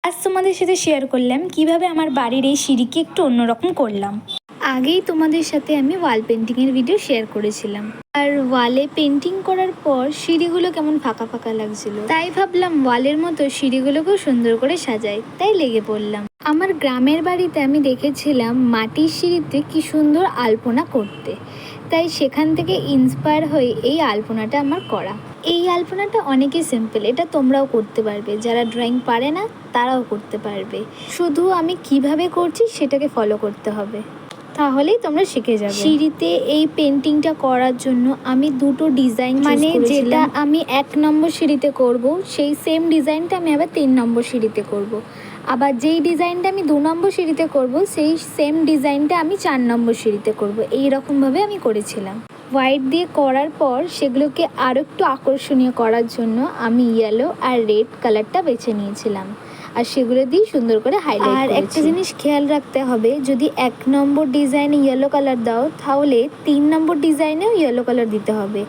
আজ তোমাদের সাথে শেয়ার করলাম কিভাবে আমার বাড়ির এই সিঁড়িকে একটু অন্যরকম করলাম। আগেই তোমাদের সাথে আমি ওয়াল পেন্টিংয়ের ভিডিও শেয়ার করেছিলাম, আর ওয়ালে পেন্টিং করার পর সিঁড়িগুলো কেমন ফাঁকা ফাঁকা লাগছিল, তাই ভাবলাম ওয়ালের মতো সিঁড়িগুলোকেও সুন্দর করে সাজাই, তাই লেগে পড়লাম। আমার গ্রামের বাড়িতে আমি দেখেছিলাম মাটির সিঁড়িতে কি সুন্দর আলপনা করতে, তাই সেখান থেকে ইন্সপায়ার হয়ে এই আলপনাটা আমার করা। এই আলপনাটা অনেকই সিম্পল, এটা তোমরাও করতে পারবে, যারা ড্রয়িং পারে না তারাও করতে পারবে। শুধু আমি কিভাবে করছি সেটাকে ফলো করতে হবে, তাহলেই তোমরা শিখে যাবে। সিঁড়িতে এই পেন্টিংটা করার জন্য আমি দুটো ডিজাইন, মানে যেটা আমি 1 নম্বর সিঁড়িতে করব সেই সেম ডিজাইনটা আমি আবার 3 নম্বর সিঁড়িতে করব। আবার যেই ডিজাইনটা আমি 2 নম্বর সিঁড়িতে করব সেই সেম ডিজাইনটা আমি 4 নম্বর সিঁড়িতে করব। এই রকমভাবে আমি করেছিলাম। হোয়াইট দিয়ে করার পর সেগুলোকে আরও একটু আকর্ষণীয় করার জন্য আমি ইয়েলো আর রেড কালারটা বেছে নিয়েছিলাম, আর সেগুলো দিয়ে সুন্দর করে হাইলাইট করেছি। আর একটা জিনিস খেয়াল রাখতে হবে, যদি 1 নম্বর ডিজাইনে ইয়েলো কালার দাও তাহলে 3 নম্বর ডিজাইনেও ইয়েলো কালার দিতে হবে,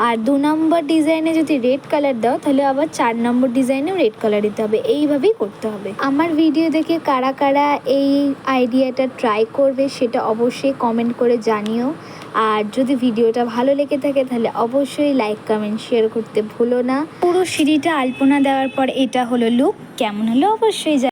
আর 2 নম্বর ডিজাইনে যদি রেড কালার দাও তাহলে আবার 4 নম্বর ডিজাইনেও রেড কালার দিতে হবে। এইভাবেই করতে হবে। আমার ভিডিও দেখে কারা কারা এই আইডিয়াটা ট্রাই করবে সেটা অবশ্যই কমেন্ট করে জানিও। আর যদি ভিডিওটা ভালো লেগে থাকে তাহলে অবশ্যই লাইক, কমেন্ট, শেয়ার করতে ভুলো না। পুরো সিঁড়িটা আলপনা দেওয়ার পর এটা হলো লুক। কেমন হলো অবশ্যই